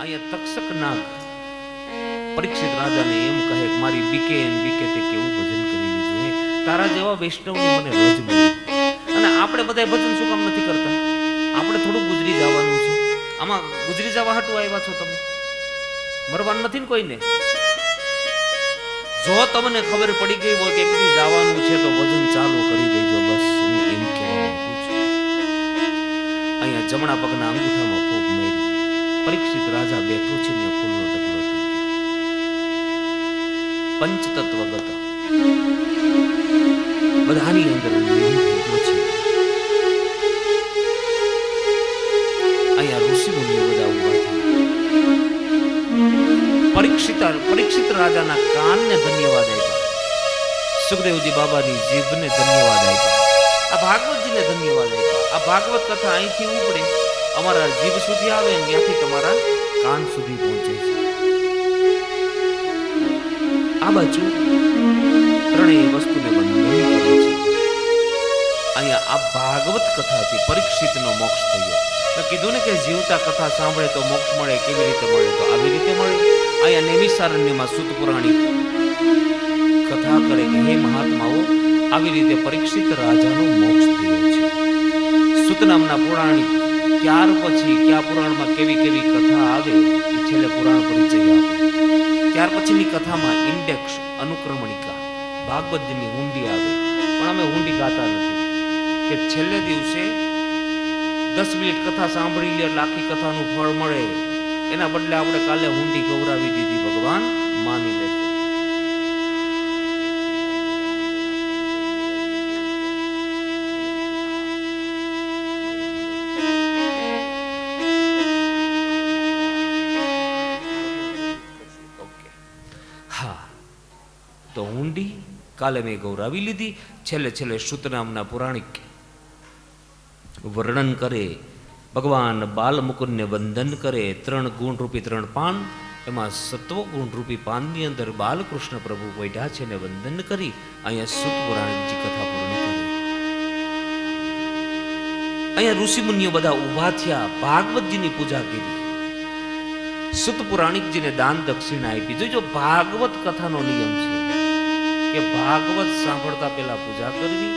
અહીંયા તક્ષક નાગ પરીક્ષિત રાજાને એમ કહે કે મારી બીકે તે કેવું ભજન કરી લીધું હે, તારા જેવા વૈષ્ણવની મને રજ મળી. અને આપણે બધા ભજન શું કામ નથી કરતા? આપણે થોડું ગુજરી જવાનું છે. આમાં ગુજરી જવા હાટું આવ્યા છો તમે? મરવાનું નથી ને કોઈને. જો તમને ખબર પડી ગઈ હોય કે એક દી જવાનું છે તો ભજન ચાલુ કરી દેજો. બસ હું એમ કહેવા માંગુ છું. અહીંયા જમણા પગના અંગૂઠામાં ફૂંક મારી. પરીક્ષિત રાજા બેઠો છે ને ફૂલનો ઢગલો થઈ ગયો. પંચતત્વગત બધાની અંદર લીન થઈ ગયો છે. અહીંયા ઋષિ મુનિઓ બધા ઉભા થયા. પરીક્ષિત રાજાના કાનને ધન્યવાદ આપ્યા. સુખદેવજી બાબાની જીભને ધન્યવાદ આપ્યા. આ ભાગવતજીને ધન્યવાદ આપ્યા. આ ભાગવત કથા અહીંથી ઉપડે અમારા જીભ સુધી આવે ને ત્યાંથી તમારા કાન સુધી પહોંચે છે. આ બાજુ ત્રણેય વસ્તુને વંદન કરે છે. અહીંયા આ ભાગવત કથાથી પરીક્ષિતનો મોક્ષ થયો. મેં કીધું ને કે જીવતા કથા સાંભળે તો મોક્ષ મળે. કેવી રીતે મળે? તો આવી રીતે મળે. અહીંયા નૈમિષારણ્યમાં સૂત પુરાણી કથા કરે કે હે મહાત્માઓ, આવી રીતે પરીક્ષિત રાજાનો મોક્ષ થયો છે. સૂત નામના પુરાણી ત્યાર પછી કયા પુરાણમાં કેવી કેવી કથા આવે એ છેલ્લે પુરાણ પરિચય આપે. ત્યાર પછીની કથામાં ઇન્ડેક્સ, અનુક્રમણિકા, ભાગવતજીની હુંડી આવે. પણ અમે હુંડી ગાતા નથી કે છેલ્લે દિવસે 10 મિનિટ કથા સાંભળી લે એટલે આખી કથાનું ફળ મળે. એના બદલે આપણે કાલે હુંડી ગૌરાવી દીધી, ભગવાન માની લે. તો હુંડી કાલે મેં ગૌરાવી લીધી. છેલ્લે સૂત નામના પુરાણિક વર્ણન કરે. ભગવાન બાલમુકુંદને વંદન કરે. 3 ગુણ રૂપી 3 પાન, એમાં સત્વ ગુણ રૂપી પાનની અંદર બાલકૃષ્ણ પ્રભુ બેઠા છે ને વંદન કરી અહીંયા સૂત પુરાણિકજી કથા પૂર્ણ કરે. અહીંયા ઋષિ મુનિઓ બધા ઊભા થયા, ભાગવતજીની પૂજા કરી. સૂત પુરાણિકજીને દાન દક્ષિણા આપી. જોજો ભાગવત કથાનો નિયમ છે કે ભાગવત સાંભળતા પહેલા પૂજા કરવી,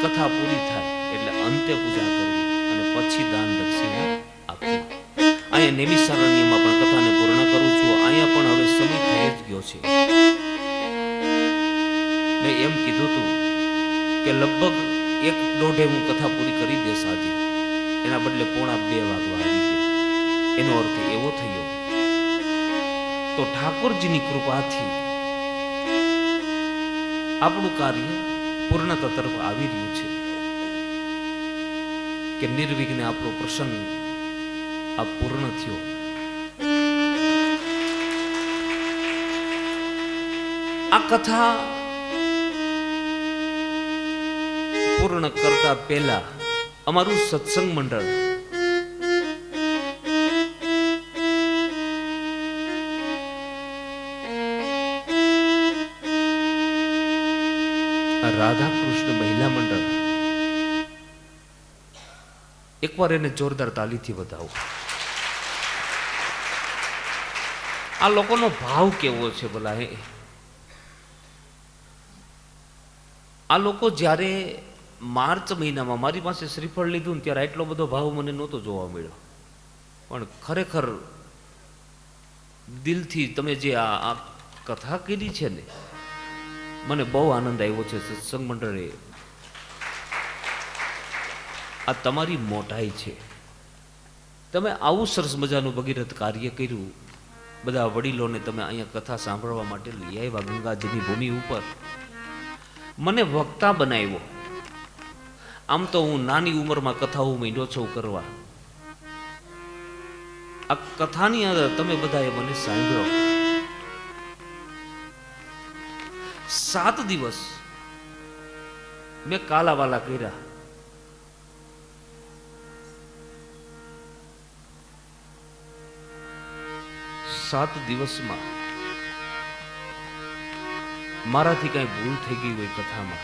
કથા પૂરી થાય એટલે અંતે પૂજા કરવી અને પછી દાન દક્ષિણા આપવી. અહીંયા નૈમિષારણ્યમાં પણ કથાને પૂર્ણ કરું છું. અહીંયા પણ હવે સમય થઈ જ ગયો છે. મેં એમ કીધું હતું કે લગભગ 1:30 હું કથા પૂરી કરી દઈશ આજે. એના બદલે 1:45 વાગવા આવી ગયા. એનો અર્થ એવો થયો તો ઠાકોરજીની કૃપાથી આપણું કાર્ય પૂર્ણતા તરફ આવી રહ્યું છે કે નિર્વિઘ્ને આપણો પ્રસંગ આ પૂર્ણ થયો. આ કથા પૂર્ણ કરતા પહેલા અમારું સત્સંગ મંડળ રાધા કૃષ્ણ મહિલા મંડળ, એકવાર એને જોરદાર તાલીથી વધાવો. આ લોકોનો ભાવ કેવો છે ભલા? આ લોકો જ્યારે માર્ચ મહિનામાં મારી પાસે શ્રીફળ લીધું ને ત્યારે આટલો બધો ભાવ મને નહોતો જોવા મળ્યો. પણ ખરેખર દિલથી તમે જે આ કથા કરી છે ને, મને બહુ આનંદ આવ્યો છે. સત્સંગ મંડળે આ તમારી મોટાઈ છે. તમે આવું સરસ મજાનું ભગીરથ કાર્ય કર્યું. બધા વડીલોને તમે અહીંયા કથા સાંભળવા માટે લઈ આવ્યા ગંગાજીની ભૂમિ ઉપર. મને વક્તા બનાવ્યો. આમ તો હું નાની ઉંમરમાં કથાઓ માંડ્યો છું કરવા. આ કથાની અંદર તમે બધાએ મને સાંભળો. 7 દિવસ મેં કાલાવાલા કર્યા. સાત દિવસમાં મારાથી કઈ ભૂલ થઈ ગઈ હોય કથામાં,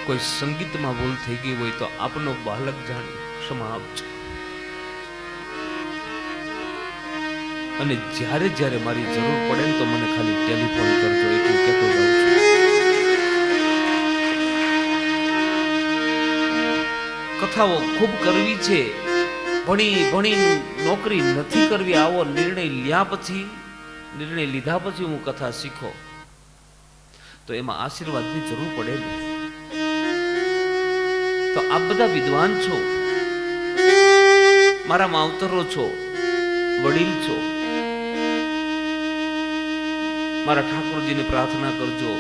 કોઈ સંગીતમાં ભૂલ થઈ ગઈ હોય તો આપનો બાલક જાણી ક્ષમા આપજો. અને જ્યારે જ્યારે મારી જરૂર પડે ને તો મને ખાલી ટેલિફોન કરજો, એટલું કહેતો જાઉં છું. કથાઓ ખૂબ કરવી છે, ભણી નોકરી નથી કરવી, આવો નિર્ણય લીધા પછી હું કથા શીખો તો એમાં આશીર્વાદની જરૂર પડે ને. તો આપ બધા વિદ્વાન છો, મારા માવતરો છો, વડીલ છો, મારા ઠાકોરજીને પ્રાર્થના કરજો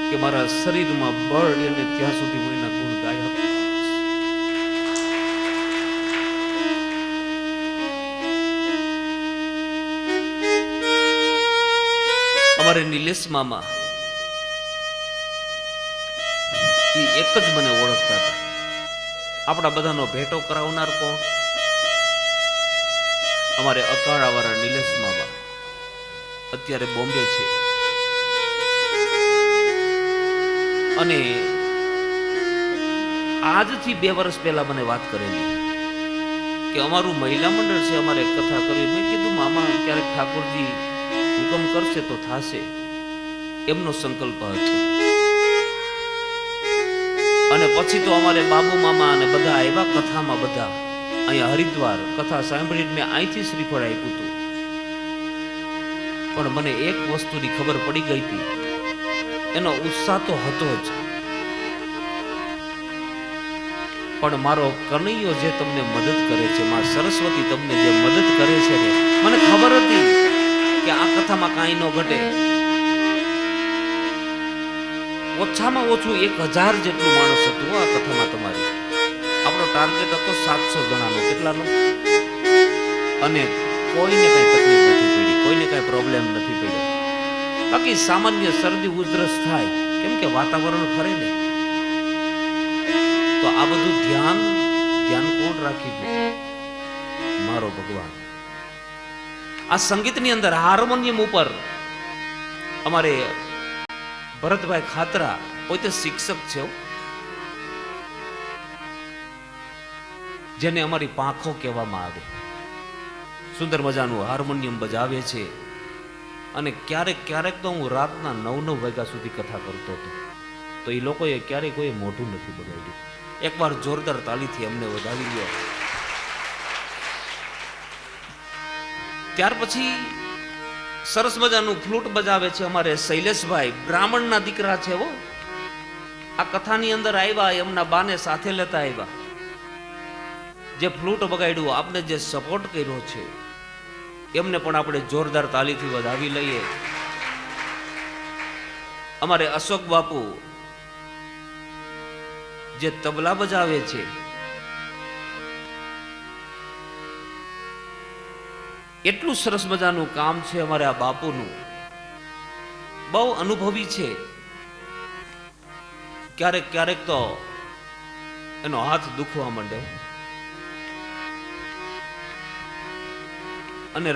કે મારા શરીરમાં બળ અને ત્યાં સુધી હું એના ગુણ ગાય હતો. અમારે નિલેશ મામા એ એક જ મને ઓળખતા હતા. આપણા બધાનો ભેટો કરાવનાર કોણ? અમારે અકાળાવાળા નિલેશ મામા અત્યારે બોમ્બે છે. અને આજથી 2 વર્ષ પહેલા મને વાત કરેલી કે અમારું મહિલા મંડળ છે, અમારે કથા કરવી. મેં કીધું મામા ક્યારેક ઠાકોરજી હુકમ કરશે તો થાશે, એમનો સંકલ્પ હતો. અને પછી તો અમારે બાબુ મામા અને બધા આવ્યા કથામાં, બધા અહીંયા હરિદ્વાર કથા સાંભળીને મેં અહીંથી શ્રીફળ આપ્યું હતું. પણ મને એક વસ્તુની ખબર પડી ગઈ હતી, એનો ઉત્સાહ તો હતો જ, પણ મારો કનૈયો જે તમને મદદ કરે છે, માં સરસ્વતી તમને જે મદદ કરે છે ને, મને ખબર હતી કે આ કથામાં કાંઈ ન ઘટે. ઓછામાં ઓછું 1000 જેટલું માણસ હતું આ કથામાં તમારી. આપણો ટાર્ગેટ હતો 700 જણાનો. કેટલાનો? અને કોઈને કઈ તકલીફ નથી પડી, કોઈને કઈ પ્રોબ્લેમ નથી પડ્યો. બાકી સામાન્ય શરદી ઉધરસ થાય, કેમ કે વાતાવરણ ફરે ને. તો આ બધું ધ્યાન કોણ રાખી દીધું? મારો ભગવાન. આ સંગીતની અંદર હાર્મોનિયમ ઉપર અમારે ભરતભાઈ ખાતરા પોતે શિક્ષક છે, જેને અમારી પાંખો કહેવામાં આવે. સુંદર મજાનું હાર્મોનિયમ બજાવે છે. અને ક્યારેક તો હું રાતના 9 વાગ્યા સુધી કથા કરતો હતો. તો એ લોકોએ ક્યારેય કોઈ મોઢું નથી બગાડ્યું. એકવાર જોરદાર તાલીથી અમને વધાવી લ્યો. ત્યાર પછી સરસ મજાનું ફ્લૂટ બજાવે છે અમારે શૈલેષભાઈ, બ્રાહ્મણના દીકરા છે હો. આ કથાની અંદર આવ્યા, એમના બાને સાથે લેતા આવ્યા. જે ફ્લૂટ બગાડ્યું, આપને જે સપોર્ટ કર્યો છે, એમને પણ આપણે જોરદાર તાલીથી વધાવી લઈએ. અમારે અશોક બાપુ જે તબલા બજાવે છે, એટલું સરસ મજાનું કામ છે અમારે આ બાપુનું. બહુ અનુભવી છે. ક્યારેક તો એનો હાથ દુખવા માંડે. અને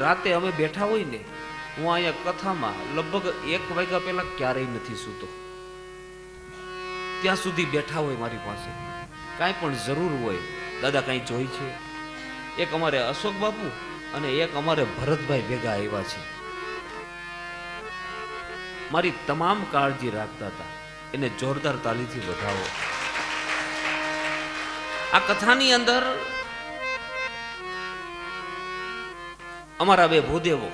રાતે અમે બેઠા હોય ને, હું અહીંયા કથામાં લગભગ 1 વાગ્યા પહેલા ક્યારેય નથી સૂતો. ત્યાં સુધી બેઠા હોય મારી પાસે. કાંઈ પણ જરૂર હોય, દાદા કાંઈ જોઈ છે. એક અમારે અશોક બાપુ અને એક અમારે ભરતભાઈ ભેગા આવ્યા છે. મારી તમામ કાળજી રાખતા હતા. એને જોરદાર તાલીથી વધાવો. આ કથાની અંદર અમારા 2 ભૂદેવો,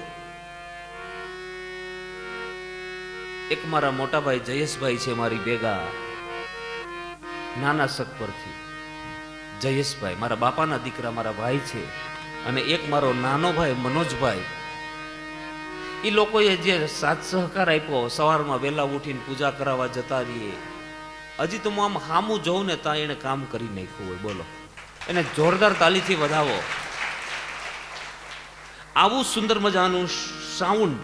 એક મારા મોટાભાઈ જયેશભાઈ છે મારી ભેગા નાના શક પરથી. જયેશભાઈ મારા બાપાના દીકરા, મારા ભાઈ છે. અને એક મારો નાનો ભાઈ મનોજભાઈ. એ લોકોએ જે સાથ સહકાર આપ્યો, સવારમાં વહેલા ઉઠીને પૂજા કરાવવા જતા રહીએ. હજી તો હું આમ હામું જોઉં ને ત્યાં એને કામ કરી નાખ્યું હોય. બોલો, એને જોરદાર તાલીથી વધાવો. આવું સુંદર મજાનું સાઉન્ડ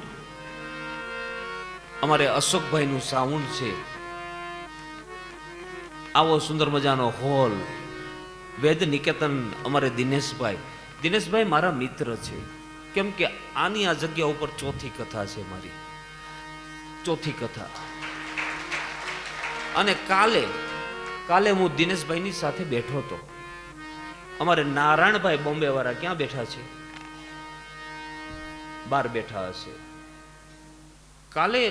અમારે અશોકભાઈનું સાઉન્ડ છે. આવો સુંદર મજાનો હોલ વેદ નિકેતન અમારે દિનેશભાઈ મારા મિત્ર છે. કેમ કે આની આ જગ્યા ઉપર ચોથી કથા છે મારી. ચોથી કથા અને કાલે હું દિનેશભાઈની સાથે બેઠો હતો. અમારે નારાયણભાઈ બોમ્બે વાળા ક્યાં બેઠા છે? બહાર બેઠા હશે.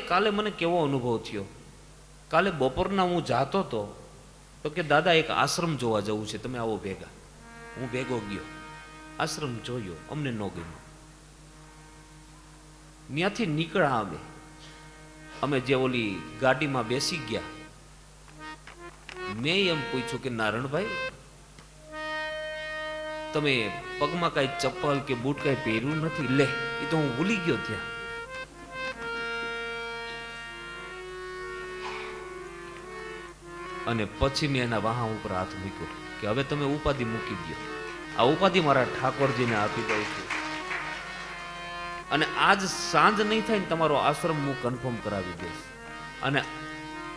કાલે મને કેવો અનુભવ થયો. કાલે બપોરના હું જાતો હતો તો કે દાદા એક આશ્રમ જોવા જવું છે, તમે આવો ભેગા. હું ભેગો ગયો, આશ્રમ જોયો, અમને ન ગમ્યો. ત્યાંથી નીકળ્યા અમે જે ઓલી ગાડીમાં બેસી ગયા. મેં એમ પૂછ્યું કે નારણભાઈ, તમે પગમાં કઈ ચપ્પલ કે બૂટ કઈ પહેર્યું નથી? લે, એ તો હું ભૂલી ગયો ત્યાં. અને પછી મેં એના વાહા ઉપર હાથ મૂક્યો કે હવે તમે ઉપાધિ મૂકી દો. આ ઉપાધિ મારા ઠાકોરજીને આપી દઉં છું. અને આજ સાંજ નહીં થાય ને તમારો આશ્રમ હું કન્ફર્મ કરાવી દઈશ. અને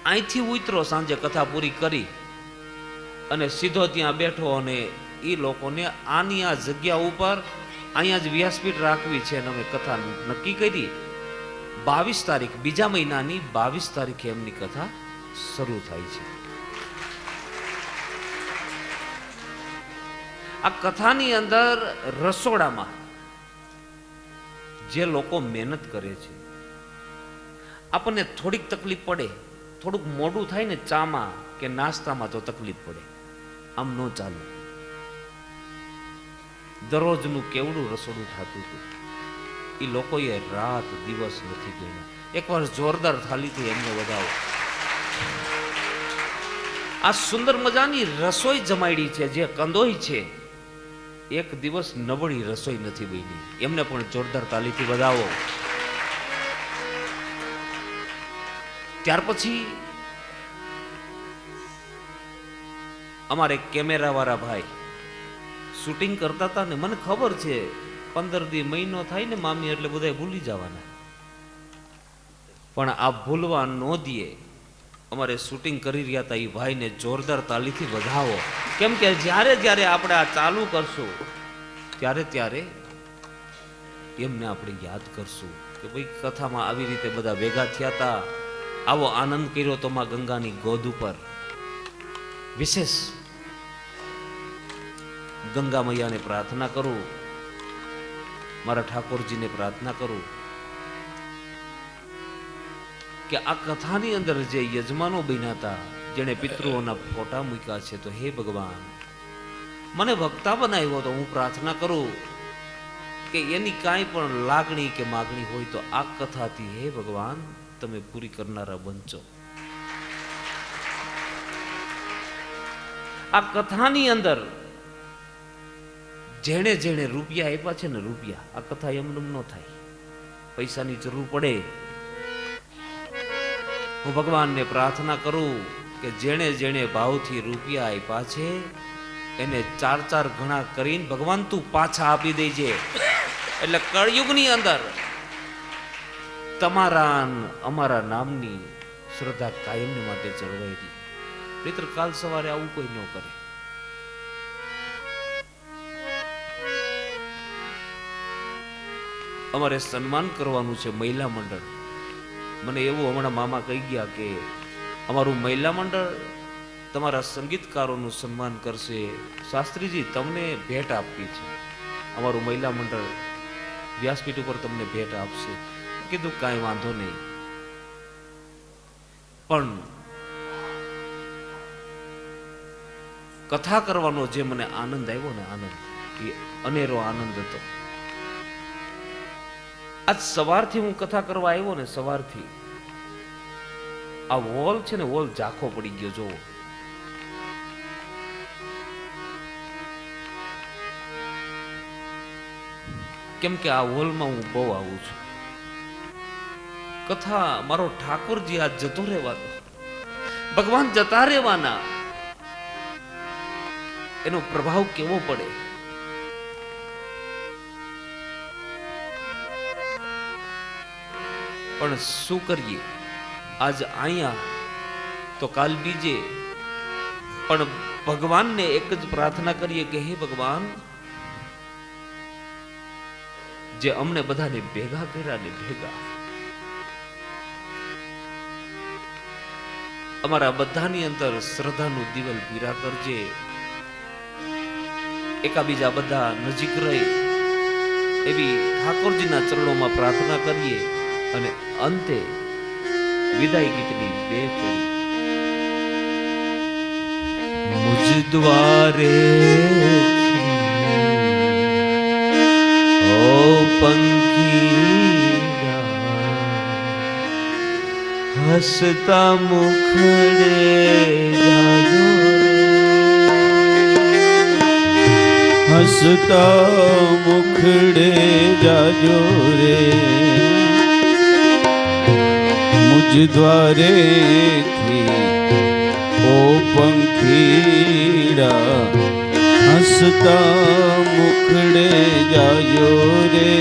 અહીંથી ઉતરો, સાંજે કથા પૂરી કરી અને સીધો ત્યાં બેઠો. અને એ લોકોને આની આ જગ્યા ઉપર અહીંયા જ વ્યાસપીઠ રાખવી છે. અને અમે કથા નક્કી કરી. 22 તારીખ, બીજા મહિનાની 22 તારીખે એમની કથા શરૂ થાય છે. આ કથાની અંદર રસોડામાં જે લોકો મહેનત કરે છે, આપણને થોડીક તકલીફ પડે, થોડુંક મોડું થાય ને ચામાં કે નાસ્તામાં તો તકલીફ પડે. આમ ન ચાલે. દરરોજનું કેવડું રસોડું થતું હતું. એ લોકોએ રાત દિવસ નથી ગણ્યા. એકવાર જોરદાર થાળીથી એમને વધાવો. આ સુંદર મજાની રસોઈ જમાડી છે, જે કંદોઈ છે, એક દિવસ નબળી રસોઈ નથી બની. એમને પણ જોરદાર તાલીથી વધાવો. ત્યાર પછી અમારે કેમેરા વાળા ભાઈ શૂટિંગ કરતા હતા ને મને ખબર છે 15 દી મહિનો થાય ને મામી એટલે બધા ભૂલી જવાના. પણ આ ભૂલવા ન દે. અમારે શૂટિંગ કરી રહ્યા હતા એ ભાઈને જોરદાર તાલીથી વધાવો. કેમ કે જ્યારે જ્યારે આપણે આ ચાલુ કરશું ત્યારે એમને આપણે યાદ કરશું કે ભાઈ કથામાં આવી રીતે બધા ભેગા થયા હતા, આવો આનંદ કર્યો તો માં ગંગાની ગોદ ઉપર. વિશેષ ગંગા મૈયાને પ્રાર્થના કરું, મારા ઠાકોરજીને પ્રાર્થના કરું કે આ કથાની અંદર જે યજમાનો બન્યા હતા, જેણે પિતૃઓના ફોટા મૂક્યા છે, તો હે ભગવાન મને વક્તા બનાવ્યો. તો હું પ્રાર્થના કરું કે એની કાંઈ પણ લાગણી કે માગણી હોય તો આ કથાથી હે ભગવાન તમે પૂરી કરનારા બનજો. આ કથાની અંદર જેણે જેણે રૂપિયા આપ્યા છે ને, રૂપિયા, આ કથા એમનેમ ન થાય. પૈસાની જરૂર પડે. હું ભગવાનને પ્રાર્થના કરું કે જેણે જેણે ભાવથી રૂપિયા આપ્યા છે એને 4 ગણા કરીને ભગવાન તું પાછા આપી દેજે. એટલે કળયુગની અંદર તમારા અમારા નામની શ્રદ્ધા કાયમની માટે જળવાઈ રહી. નહીતર કાલ સવારે આવું કોઈ ન કરે. અમારે સન્માન કરવાનું છે મહિલા મંડળ. મને એવું હમણાં મામા કહી ગયા કે અમારું મહિલા મંડળ તમારા સંગીતકારોનું સન્માન કરશે. શાસ્ત્રીજી તમને ભેટ આપવી છે. અમારું મહિલા મંડળ વ્યાસપીઠ ઉપર તમને ભેટ આપશે. કીધું કાંઈ વાંધો નહીં, પણ કથા કરવાનો જે મને આનંદ આવ્યો ને, આનંદ એ અનેરો આનંદ હતો. આજ સવારથી હું કથા કરવા આવ્યો ને, સવારથી આ વોલ છે ને, વોલ ઝાંખો પડી ગયો. જોવો, કેમ કે આ હોલમાં હું બહુ આવું છું. કથા મારો ઠાકોરજી આ જતો રહેવાનો, ભગવાન જતા રહેવાના, એનો પ્રભાવ કેવો પડે. પણ શું કરીએ, આજ અહીંયા તો કાલ બીજે. પણ ભગવાનને એક જ પ્રાર્થના કરીએ કે હે ભગવાન, જે અમને બધાને ભેગા કર્યા ને ભેગા, અમારા બધાની અંદર શ્રદ્ધાનું દિવેલ પીરા કરજે. એકાબીજા બધા નજીક રહી એવી ઠાકોરજીના ચરણોમાં પ્રાર્થના કરીએ અને અંતે વિદાય ગીતની બે કડી. મુજ દ્વારે ઓ પંખીડા હસતા મુખડે જાજો રે, હસતા મુખડે જાજો રે. મુજ દ્વારેથી ઓ પંખીડા હસતા મુખડે જાજો રે,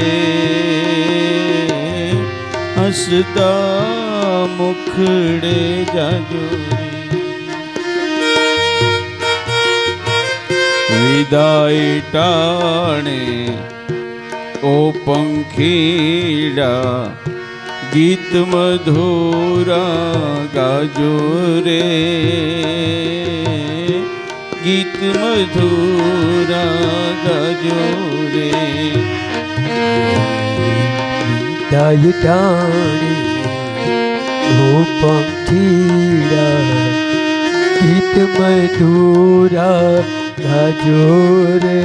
હસતા મુખડે જાજો રે. વિદાય ટાણે ઓ પંખીડા ગીત મધુરા ગાજો રે, ગીત મધુરા ગાજો રે. વિદાય ટાણે ઓ પંખીડા ગીત મધુરા ગાજો રે,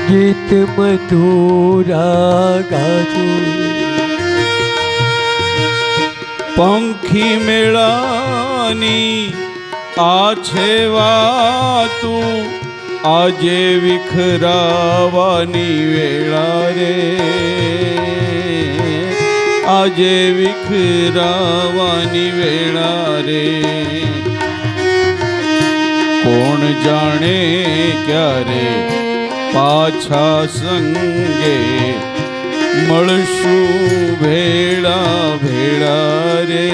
ગીત મધુરા ગાજો રે. પંખી મેળાની આ છે વાતું આજે વિખરાવાની વેળા રે, આજે વિખરાવાની વેળા રે. કોણ જાણે ક્યારે પાછા સંગે મળશું ભેળા ભેળા રે,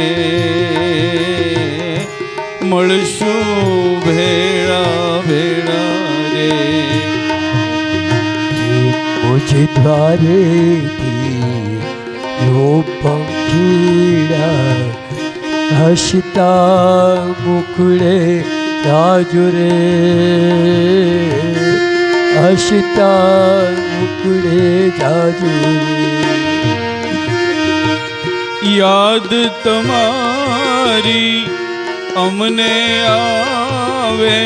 મળશું ભેળા ભેળા રે. મુજ દ્વારેથી ઓ પંખીડા હસતા મુખડે જાજો રે, હસતા મુખડે જાજો રે. યાદ તમારી અમને આવે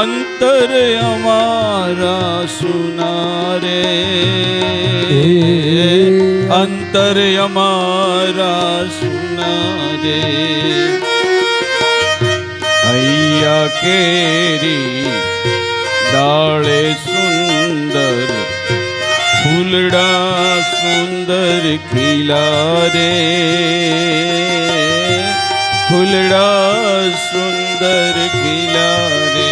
અંતર અમારા સુનારે, અંતર અમારા સુનારે. હૈયા કેરી ડાળે સુંદર ફૂલડા સુંદર ખીલા રે, ફૂલડા સુંદર ખીલા રે.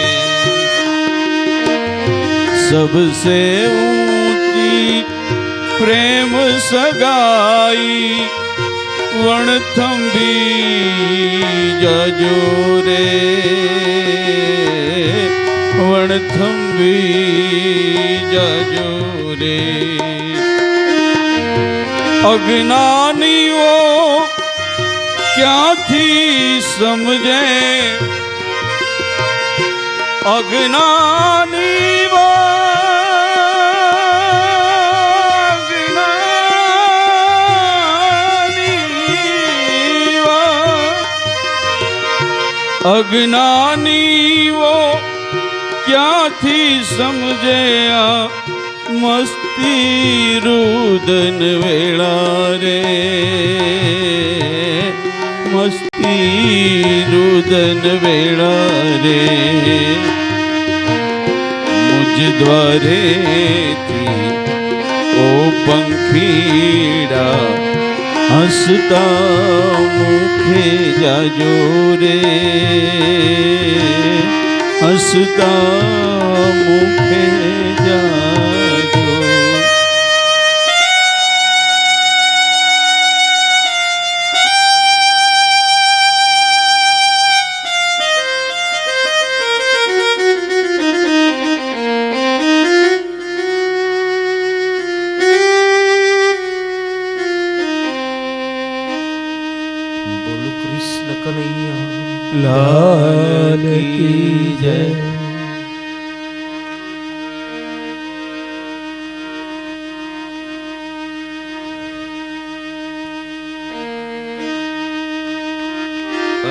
सबसे ऊंची प्रेम सगाई वणथंबी जाजो रे, वणथंबी जाजो रे. अज्ञानीओ क्यांथी समझे, अज्ञानी अज्ञानी वो क्यांथी समझे आ मस्ती रुदन वेला रे, मस्ती रुदन वेला रे. मुझ द्वारे थी ओ पंखीड़ा हसता मुखे जाजो रे, हसता मुखे जाजो. બોલો કૃષ્ણ કનૈયા લાલ કી જય.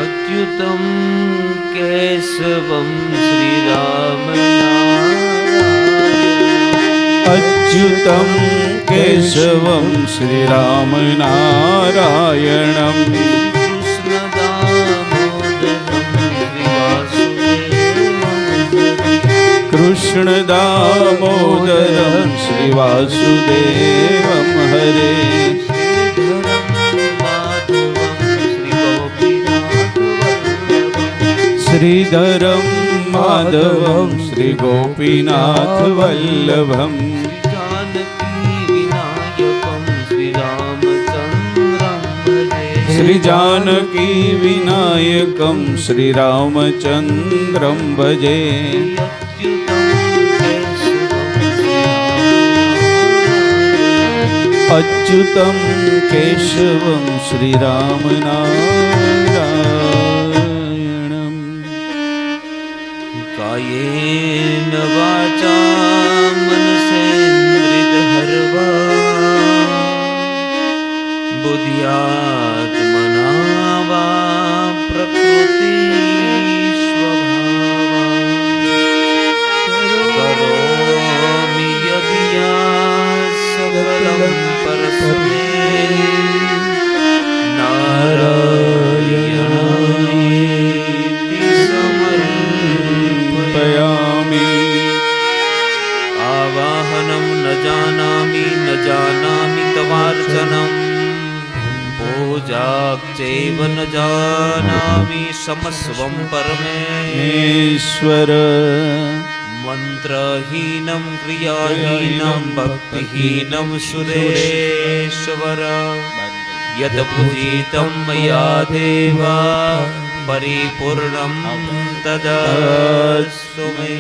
અચ્યુતમ કેશવમ શ્રીરામ અચ્યુતમ કેશવમ શ્રીરામ નારાયણમ કૃષ્ણ દામોદરમ શ્રી વાસુદેવમ હરે શ્રીધરમ માધવમ શ્રી ગોપીનાથ વલ્લભમ શ્રી જાનકી વિનાયકમ શ્રી રામચંદ્રમ ભજે અચ્યુતમ કેશવમ શ્રી રામ નારાયણમ કાયેન વાચા મનસેન્દ્રિત હરવા બુદ્ધ્યાત્મના વા પ્રકૃતિ સ્વભાવા કરોમિ યદિ સકલં પરસ્મે નારાયણાયેતિ સમર્પયામિ આવાહનમ ન જાનામિ તવાર્ચનમ પૂજાચૈવ ન જાનામિ સમસ્વં પરમેશ્વર મંત્રહીનમ ક્રિયાહીનમ ભક્તિહીનમ સુરેશ્વર યદ પૂજિતમ મયા દેવા પરિપૂર્ણમ તદસ્તુ મે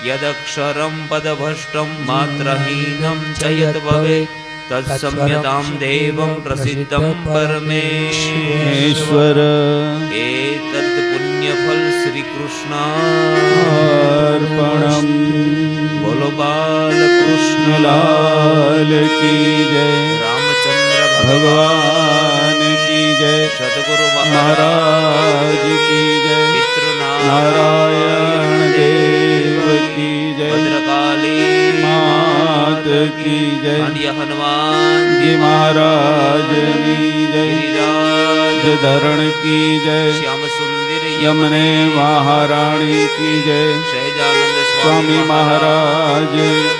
યદક્ષરમ પદભષ્ટમ માત્રહીનમ ચ યદ ભવેત તત્સમ્યતામ દેવં પ્રસિદ્ધમ પરમેશ્વર એતદ પુણ્યફલ શ્રી કૃષ્ણાર્પણમ બોલો બાલકૃષ્ણ લાલ કી જય રામચંદ્ર ભગવાન કી જય સદગુરુ મહારાજ કી જય નારાયણ દેવ કી જય ભદ્રકાલી માત કી જય પાંડ્ય હનુમાન જી મહારાજની જય ગિરિરાજ ધરણ કી જય શ્યામ સુંદર યમને મહારાણી કી જય સહેજાનંદ સ્વામી મહારાજ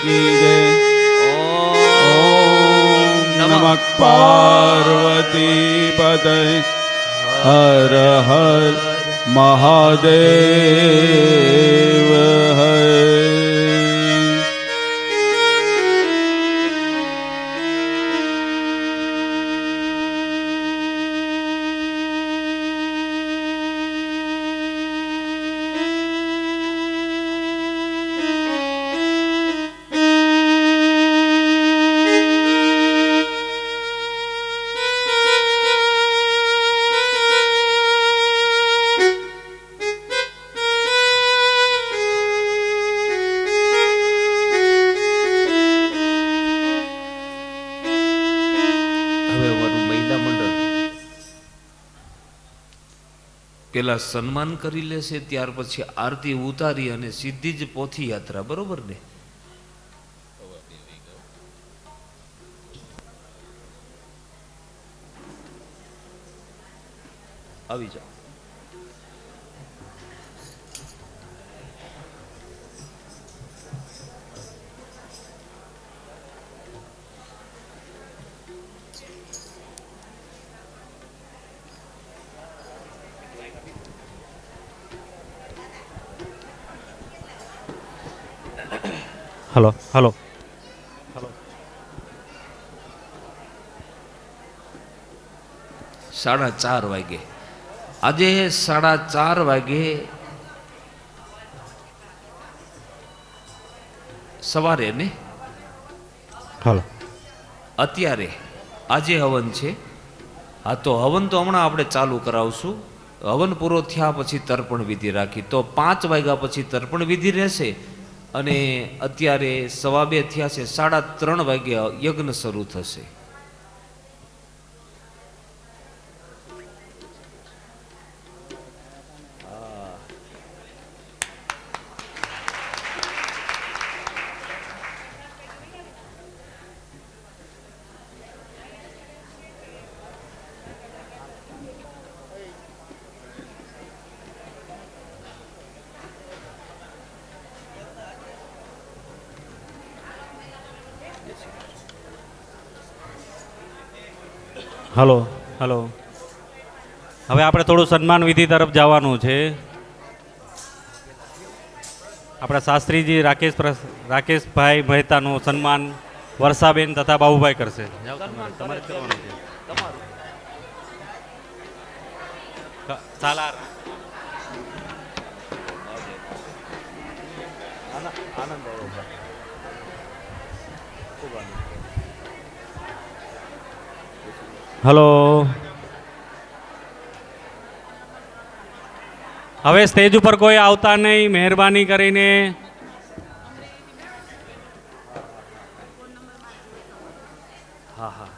કી જય ઓમ નમઃ પાર્વતી પતય હર હર મહાદેવ હર પેલા સન્માન કરી લેશે, ત્યાર પછી આરતી ઉતારી અને સીધી જ પોથી યાત્રા, બરોબર ને? આવી જાઓ. હલો હલો 4:30 વાગે, આજે 4:30 વાગે સવારે ને હલો અત્યારે આજે હવન છે. હા, તો હવન તો હમણાં આપણે ચાલુ કરાવશું. હવન પૂરો થયા પછી તર્પણ વિધિ રાખી, તો 5 વાગ્યા પછી તર્પણ વિધિ રહેશે અને અત્યારે 2:15 થયા છે, 3:30 વાગ્યા યજ્ઞ શરૂ થશે. Hello hello. હવે આપણે થોડું સન્માન વિધિ તરફ જવાનું છે. આપણા શાસ્ત્રીજી રાકેશભાઈ મહેતાનું સન્માન વર્ષાબેન તથા બાબુભાઈ કરશે. તમારે જ કરવાનું છે. સાલાર. હલો. હવે સ્ટેજ ઉપર કોઈ આવતા નહીં, મહેરબાની કરીને. હા હા.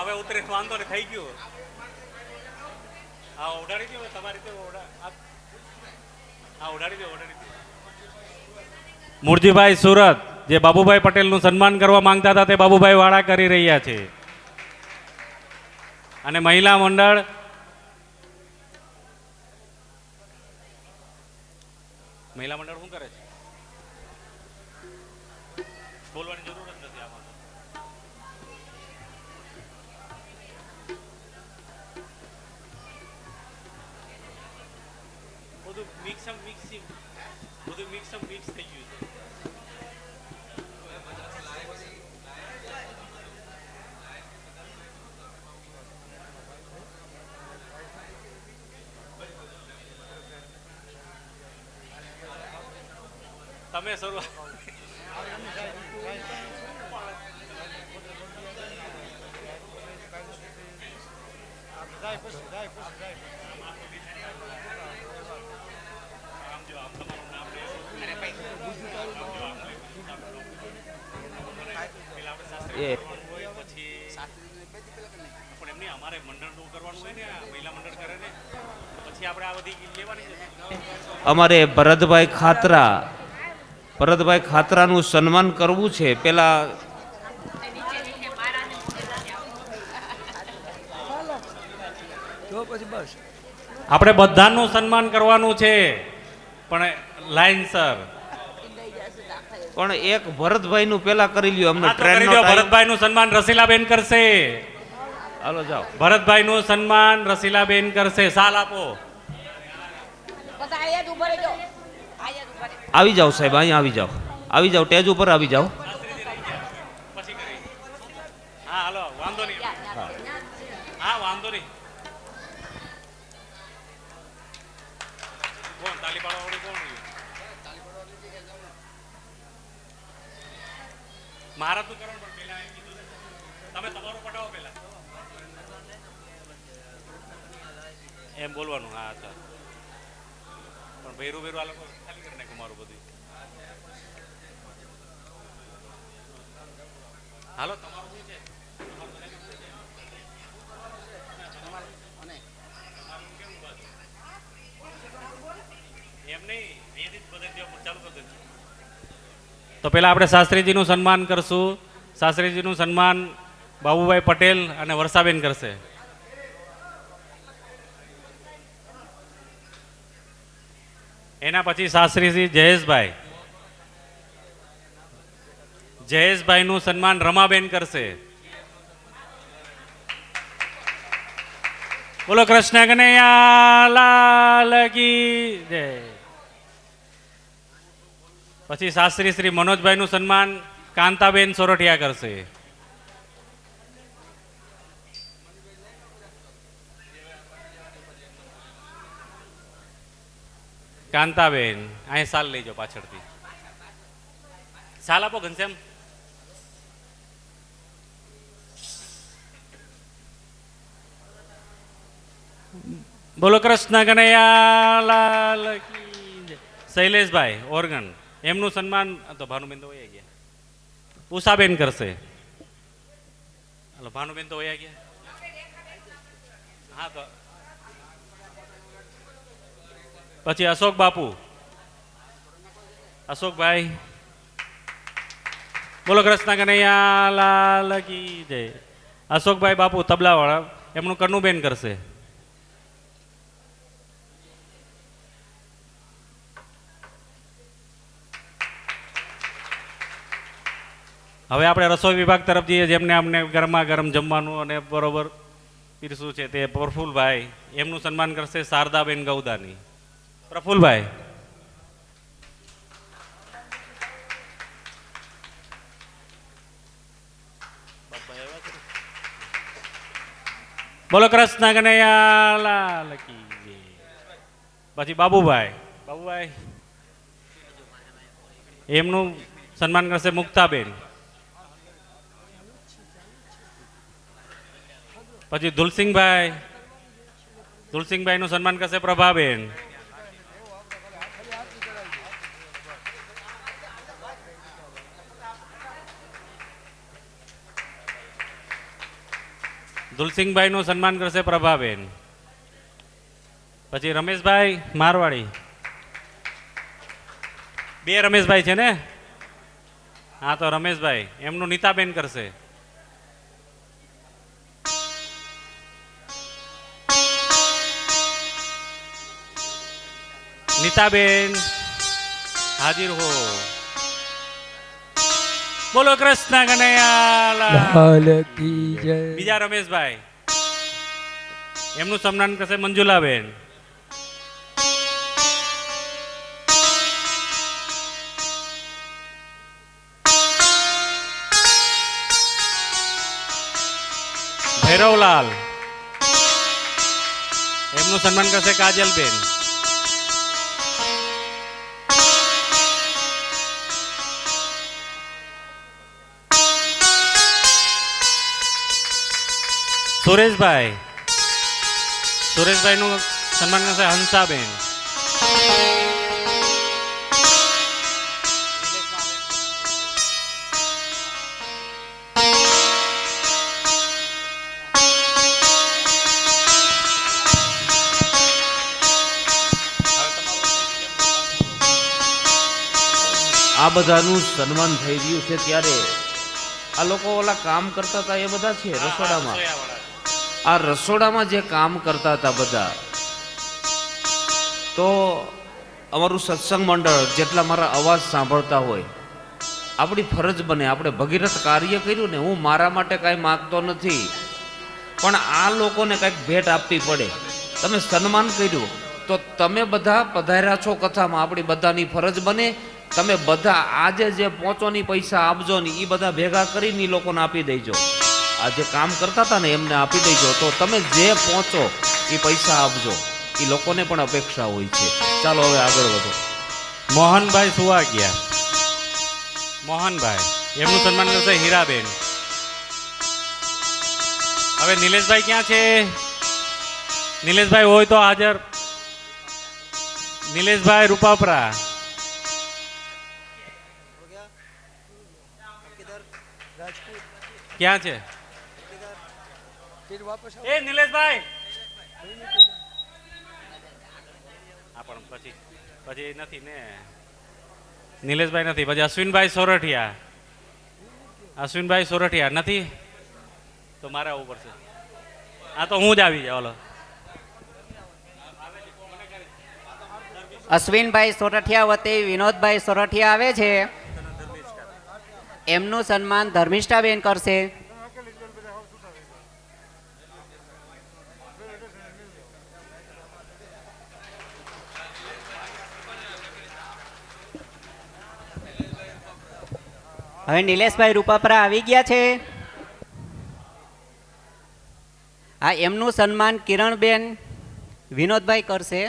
હવે ઉતરે વાંધો ને થઈ ગયું. હા ઉડાડી દો તમારી રીતે. હા ઉડાડી દો. મૂળજીભાઈ સુરત જે બાબુભાઈ પટેલનું સન્માન કરવા માંગતા હતા તે બાબુભાઈ વાળા કરી રહ્યા છે. અને મહિલા મંડળ શું કરે છે? બોલવાની જરૂર જ નથી આમાં. બધું મિક્સ થઈ ગયું છે. તમે શરૂઆત અમારે મંડળ કરવાનું હોય ને, મહિલા મંડળ કરે ને પછી આપણે આ બધી લેવાની છે. અમારે ભરતભાઈ ખાતરાનું સન્માન કરવું છે. પેલા આપણે બધાનું સન્માન કરવાનું છે, પણ લાઈનસર. પણ એક ભરતભાઈ નું પેલા કરી લ્યો. અમને ટ્રેન ભરતભાઈ નું સન્માન રસીલાબેન કરશે. હાલો જાઓ. ભરતભાઈ નું સન્માન રસીલાબેન કરશે. સાલ આપો. આવી જાઓ સાહેબ, અહીંયા આવી જાઓ ટેજ ઉપર આવી જાઓ. હા હાલો વાંધો નહીં. હા વાંધો નહીં. કોણ તાલી પાડવા વાળું કોણ? મારા તું કરો પણ પેલા તમે તમારું પટાવો પેલા એમ બોલવાનું. હા અચ્છા. પણ ભેરું આ લોકો ખાલી કરી નાખ્યું મારું બધું. હાલો તમારું શું છે? તો પહેલાં આપણે શાસ્ત્રીજીનું સન્માન કરશું. શાસ્ત્રીજીનું સન્માન બાબુભાઈ પટેલ અને વર્ષાબેન કરશે. એના પછી શાસ્ત્રીજી જયેશભાઈનું સન્માન રમાબેન કરશે. બોલો કૃષ્ણ કનૈયા લાલ કી જય. પછી શાસ્ત્રી શ્રી મનોજભાઈનું સન્માન કાંતાબેન સોરઠિયા કરશે. કાંતાબેન અહીં સાલ લઈજો પાછળથી. સાલ આપો ઘનશ્યામ. બોલો કૃષ્ણ કનૈયા લાલ કી જય. શૈલેષભાઈ ઓર્ગન એમનું સન્માન તો ભાનુબેન તો વયા ગયા. ઉષાબેન કરશે. હાલો ભાનુબેન તો વયા ગયા. હા તો પછી અશોક બાપુ, અશોકભાઈ. બોલો કૃષ્ણ કનૈયા લાલ કી જય. અશોકભાઈ બાપુ તબલાવાળા એમનું કન્નુબેન કરશે. હવે આપણે રસોઈ વિભાગ તરફ જઈએ, જેમને અમને ગરમા ગરમ જમવાનું અને બરોબર પીરસું છે તે પ્રફુલભાઈ. એમનું સન્માન કરશે શારદાબેન ગૌદાની. પ્રફુલભાઈ. બોલો કૃષ્ણ કનૈયા લાલ કી જય. પછી બાબુભાઈ એમનું સન્માન કરશે મુક્તાબેન. પછી ધુલસિંહભાઈ નું સન્માન કરશે પ્રભાબેન. ધુલસિંહભાઈ નું સન્માન કરશે પ્રભાબેન. પછી રમેશભાઈ મારવાડી. બે રમેશભાઈ છે ને? હા તો રમેશભાઈ એમનું નીતાબેન કરશે. નીતાબેન હાજર હો. બોલો કૃષ્ણ કનૈયા લાલ કી જય. બીજા રમેશભાઈ એમનું સન્માન કરશે મંજુલાબેન. ભૈરવલાલ એમનું સન્માન કરશે કાજલબેન. સુરેશભાઈ નું સન્માન કરશે હંસાબેન. આ બધાનું સન્માન થઈ રહ્યું છે ત્યારે આ લોકો ઓલા કામ કરતા હતા એ બધા છે રસોડામાં. આ રસોડામાં જે કામ કરતા હતા બધા, તો અમારું સત્સંગ મંડળ જેટલા મારા અવાજ સાંભળતા હોય, આપણી ફરજ બને, આપણે ભગીરથ કાર્ય કર્યું ને. હું મારા માટે કાંઈ માગતો નથી, પણ આ લોકોને કંઈક ભેટ આપવી પડે. તમે સન્માન કર્યું તો તમે બધા પધાર્યા છો કથામાં, આપણી બધાની ફરજ બને તમે બધા આજે જે પોંચોની પૈસા આપજો ને એ બધા ભેગા કરીને એ લોકોને આપી દેજો. આ જે કામ કરતા હતા ને એમને આપી દેજો. તો તમે જે પહોંચો એ પૈસા આપજો, એ લોકોને પણ અપેક્ષા હોય છે. ચાલો હવે આગળ વધો. મોહનભાઈ સુવાગિયા, મોહનભાઈ એમનું સન્માન કરશે હીરાબેન. હવે નિલેશભાઈ ક્યાં છે? નિલેશભાઈ હોય તો હાજર. નિલેશભાઈ રૂપાપરા. ક્યાં છે એ નિલેશભાઈ? આ પણ પછી નથી ને. નિલેશભાઈ નથી. પછી અશ્વિનભાઈ સોરઠિયા. અશ્વિનભાઈ સોરઠિયા નથી, તો મારે આવવું પડશે. હા, તો હું જ આવી જાઉં. હલો, અશ્વિનભાઈ સોરઠિયા વતી વિનોદભાઈ સોરઠિયા આવે છે. એમનું સન્માન ધર્મિષ્ઠાબેન કરશે. હવે નિલેશભાઈ રૂપાપરા આવી ગયા છે. આ એમનું સન્માન કિરણબેન વિનોદભાઈ કરશે.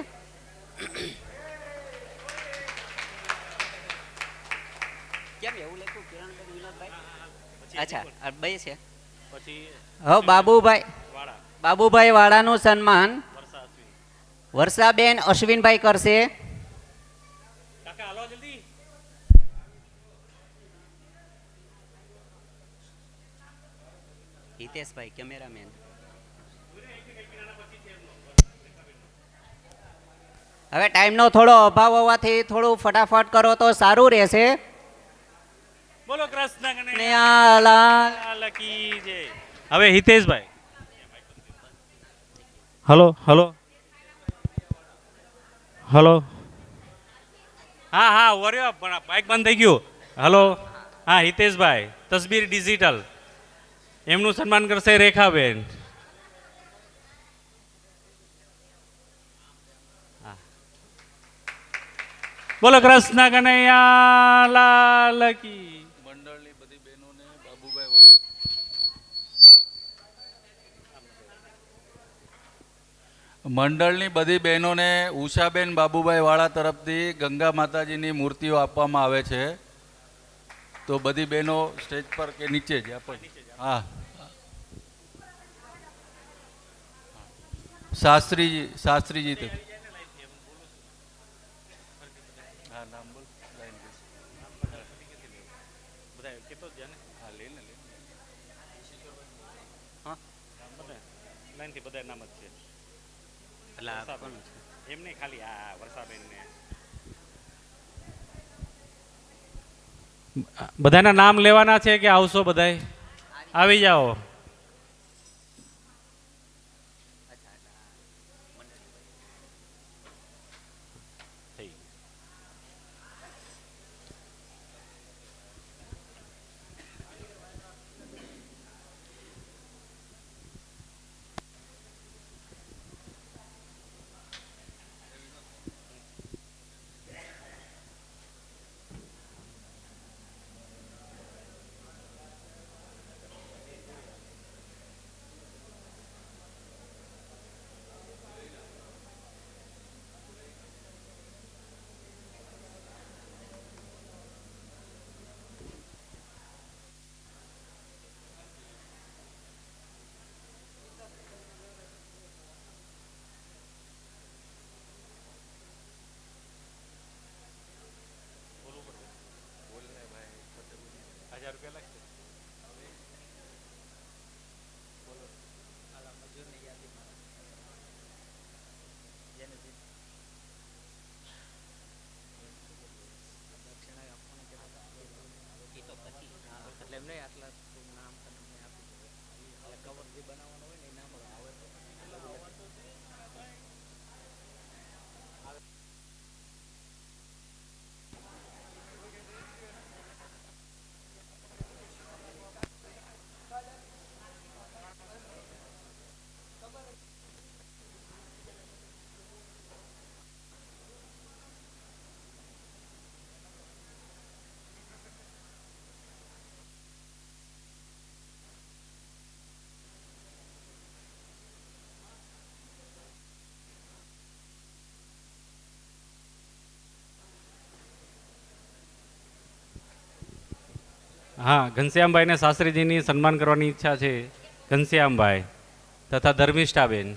કેમ એવું લખ્યું કિરણબેન વિનોદભાઈ? અચ્છા, બે છે. પછી હવે બાબુભાઈ વાળા, બાબુભાઈ વાળાનું સન્માન વર્ષા અશ્વિન. વર્ષાબેન અશ્વિનભાઈ કરશે. કાકા હાલો જલ્દી. હિતેશભાઈ કેમેરામેન. હવે ટાઈમનો થોડો અભાવ હોવાથી થોડું ફટાફટ કરો તો સારું રહેશે. બોલો કૃષ્ણ ને કનૈયા આ લાલ લાલ કી જય. હવે હિતેશભાઈ. Hello hello hello. હા હા, વર્યો પણ બાઇક બંધ થઈ ગયું. હલો, હા હિતેશભાઈ તસબીર ડિજિટલ, એમનું સન્માન કરશે રેખાબેન. હા. બોલો કૃષ્ણ કનૈયા લાલ કી. મંડળની બધી બહેનોને બાબુભાઈ મંડળની બધી બહેનોને ઉષાબેન બાબુભાઈ વાળા તરફથી ગંગા માતાજીની મૂર્તિઓ આપવામાં આવે છે. તો બધી બહેનો સ્ટેજ પર કે નીચે જ આપો. હા, શાસ્ત્રીજી તો હા, નામ બોલ. બધા નામ જ છે. એમ નહીં, ખાલી આ વર્ષાબેન ને બધાના નામ લેવાના છે કે આવશો બધાય? આવી જાઓ. હા, ઘનશ્યામભાઈને શાસ્ત્રીજીની સન્માન કરવાની ઈચ્છા છે. ઘનશ્યામભાઈ તથા ધર્મિષ્ઠાબેન.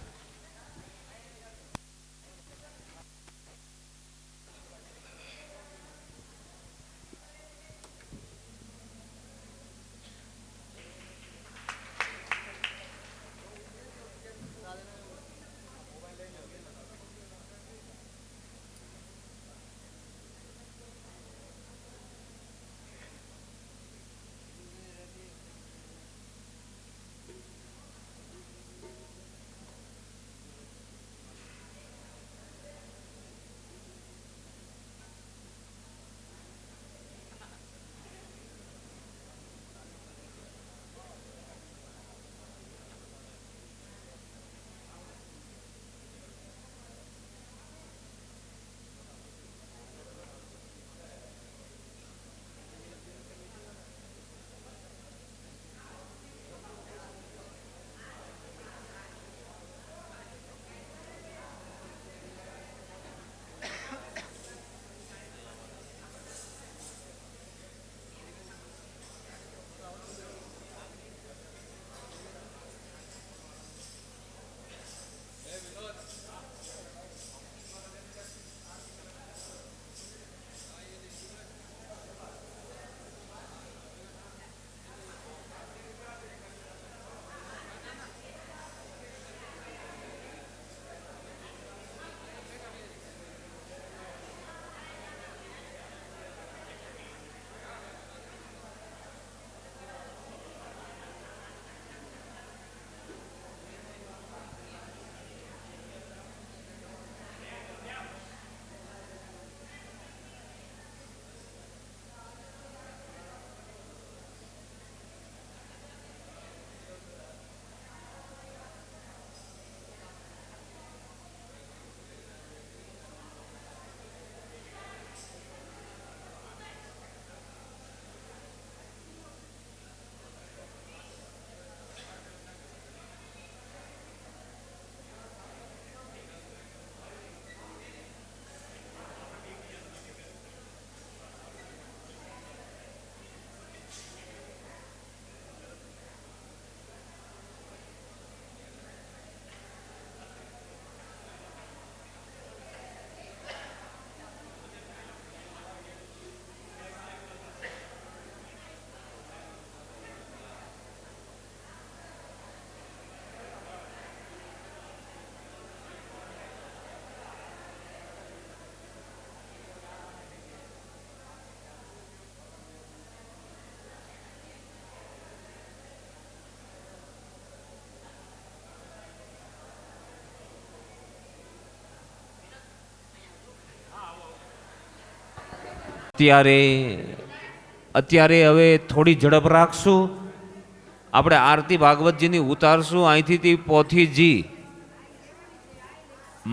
અત્યારે હવે થોડી ઝડપ રાખશું. આપણે આરતી ભાગવતજીની ઉતારશું અહીંથી પોથીજી.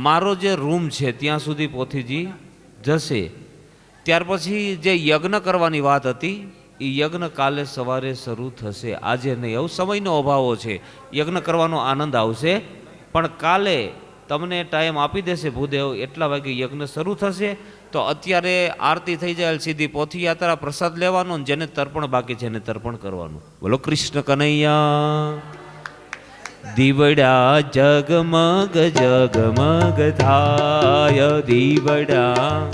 મારો જે રૂમ છે ત્યાં સુધી પોથીજી જશે. ત્યાર પછી જે યજ્ઞ કરવાની વાત હતી એ યજ્ઞ કાલે સવારે શરૂ થશે, આજે નહીં. એવું સમયનો અભાવો છે, યજ્ઞ કરવાનો આનંદ આવશે, પણ કાલે તમને ટાઈમ આપી દેશે ભૂદેવ, એટલા વાગે યજ્ઞ શરૂ થશે. તો અત્યારે આરતી થઈ જાય સીધી પોથી યાત્રા, પ્રસાદ લેવાનો, ને જેને તર્પણ બાકી છે એને તર્પણ કરવાનું. બોલો કૃષ્ણ કનૈયા. દીવડા જગમગ જગમગ થાય, દીવડા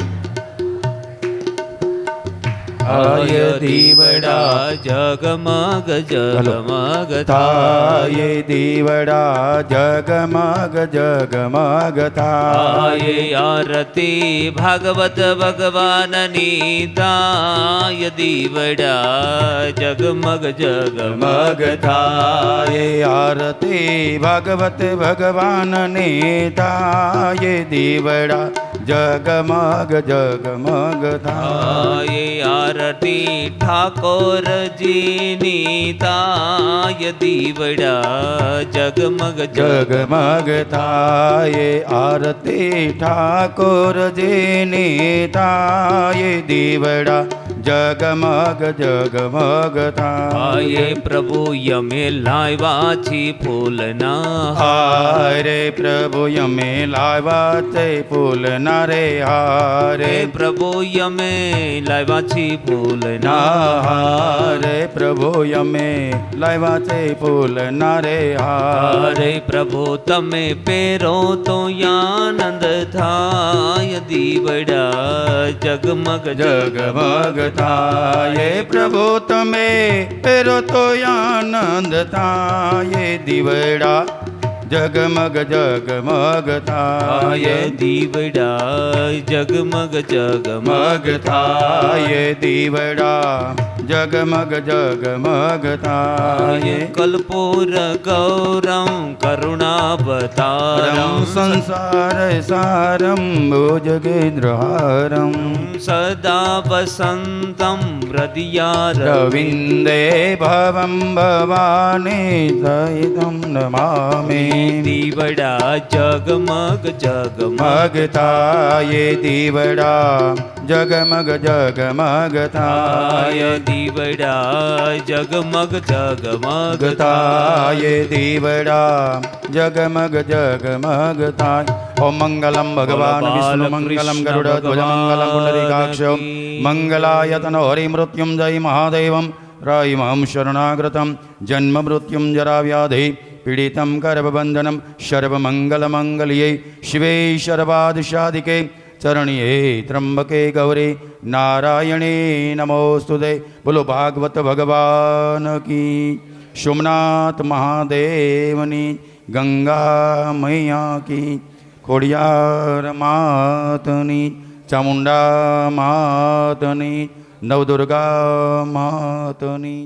આય દીવડા જગમગ જગમગ થાય, દીવડા જગમગ જગમગ થાય, આરતી ભાગવત ભગવાનની થાય, દીવડા જગમગ જગમગ થાય, આરતી ભાગવત ભગવાનની થાય, દીવડા જગમગ જગમગ થાય, આરતી ઠાકોરજીની થાય, દીવડા જગમગ જગમગ થાય, આરતી ઠાકોરજીની થાય, દીવડા જગમગ જગમગ થાય, પ્રભુ યમે લાવ્યા છી ફૂલના હારે, પ્રભુ યમે લાવ્યા છે ફૂલના રે હારે, પ્રભુ યમે લાવ્યા છી ફૂલના હારે, પ્રભુ યમે લાવ્યા છે ફૂલના રે હારે, પ્રભુ તમે પહેરો તો આનંદ થાય, દીવડા જગમગ જગમગ થાય, પ્રભુ તમે પહેરો તો આનંદ થાય, દીવડા જગમગ જગમગ થાય, દીવડા જગમગ જગમગ થાય, દીવડા જગમગ જગમગ થાય, કલ્પૂર ગૌરમ કરુણાવતારમ સંસાર સારમ ભુજગેન્દ્રહારમ સદા વસંતમ હૃદયા રવિંદે ભવમ ભવાની સહિતમ નમામિ, દીવડા જગમગ જગમગ મગ થાય, દીવડા જગમગ જગમગ થાય, દીવડા જગમગ જગમગ થાય, દીવડા જગમગ જગમગ થાય. ઓમ મંગલમ ભગવાન વિષ્ણુ મંગલમ ગરુડ ધ્વજ મંગલમ પુંડરીકાક્ષ મંગલાયતનો હરિમૃત્યુંજય મહાદેવમ રાયમહં શરણાગતમ જન્મ મૃત્યુમ જરા વ્યાધિ પીડિતમ ગર્ભબંધનમ સર્વમંગલમંગલ્યે શિવે સર્વાદશાધિકે ચરણીએ ત્રંબકે ગૌરી નારાયણે નમોસ્તુતે. બોલો ભાગવત ભગવાન કી, સોમનાથ મહાદેવની, ગંગા મૈયા કી, ખોડિયાર માતની, ચામુંડા માતની, નવદુર્ગા માતની.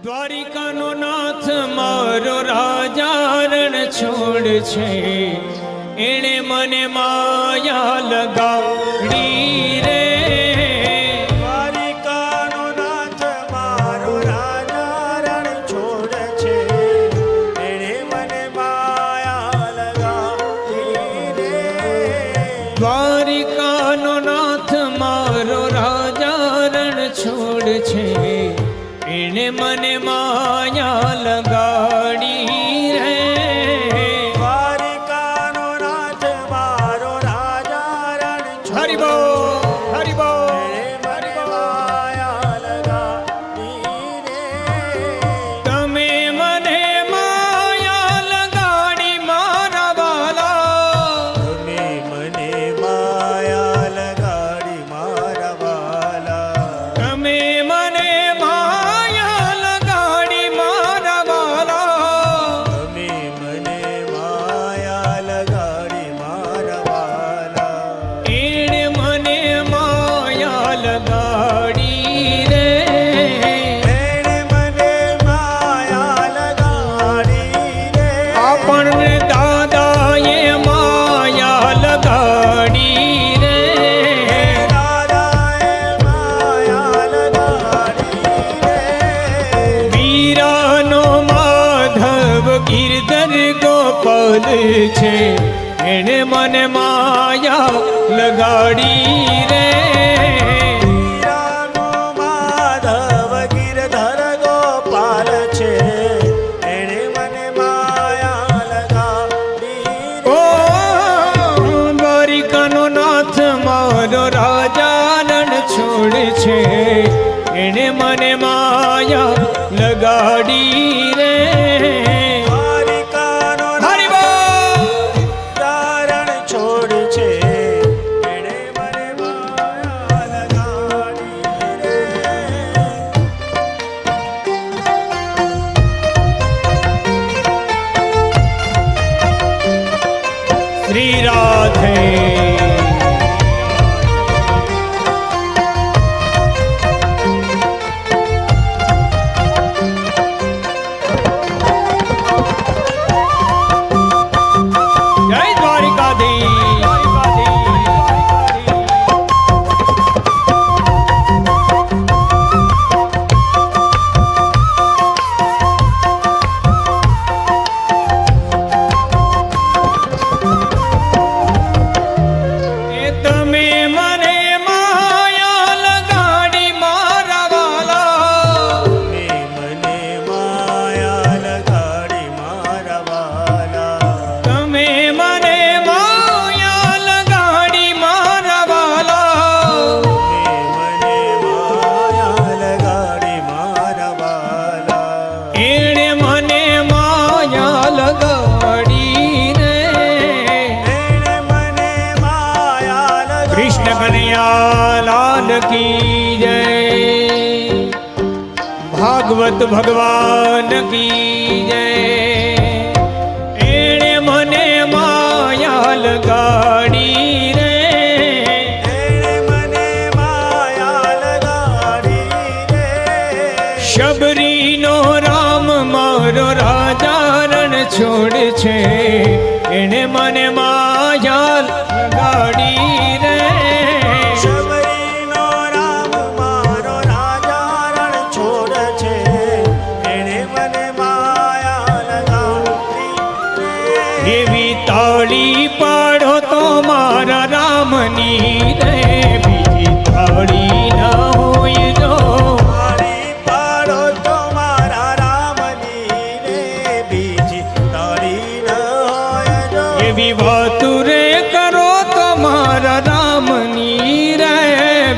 દ્વારિકાનો નાથ મારો રાજા રણ છોડ છે, એણે મને માયા લગાડી રે. દ્વારિકાનો નાથ મારો રાજા રણ છોડ છે, એણે મને માયા લગાડી રે. દ્વારિકાનો નાથ મારો રાજા રણ છોડ છે, એણે મને માયા લગાડી રે. દ્વારિકાનો નાથ મારો રાજા રણ હરિ બોલ હરિ બોલ, મને માયા લગાડી રે. તમે મને માયા લગાડી મારા વાલા, તમે મને માયા લગાડી મારા વાલા, તમે મને માયા લગાડી મારા વાલા. છે એણે મને માયા લગાડી રે હીરાનો માધવ ગિરધર ગોપાલ છે એણે મને માયા લગાડી ઓ દ્વારિકાનો નાથ મારો રાજા રણ છોડે છે એણે મને માયા લગાડી રે દ્વારિકાનો હરિ બોલ તારણ છોડ છે એણે મને માયા લગાડી રે શ્રી રાધે જય એ તમે મને માયા લગાડી મારા વાલા મે મને માયા લગાડી મારા વાલા તમે મને માયા લગાડી મારા વાલા મે મને માયા લગાડી મારા વાલા એણે મને માયા લગાડી રે એણે મને માયા લગાડી કૃષ્ણ કનૈયા લાલ કી જય ભાગવત ભગવાન કી જય એણે મને માયા લગાડી રે એણે મને માયા લગાડી રે શબરીનો રામ મારો રાજા રણ છોડ છે એણે મને માયા લગાડી રે શબરીનો રામ મારો રાજા રણ છોડ છે એણે મને માયા લગાડી રે એવી તાળી પાડો તો મારા રામની રે બીજી તાળી ના હોય જો તાળી પાડો તો મારા રામની રે બીજી તાળી ન હોય જો એવી વાત રે કરો તો મારા રામની રે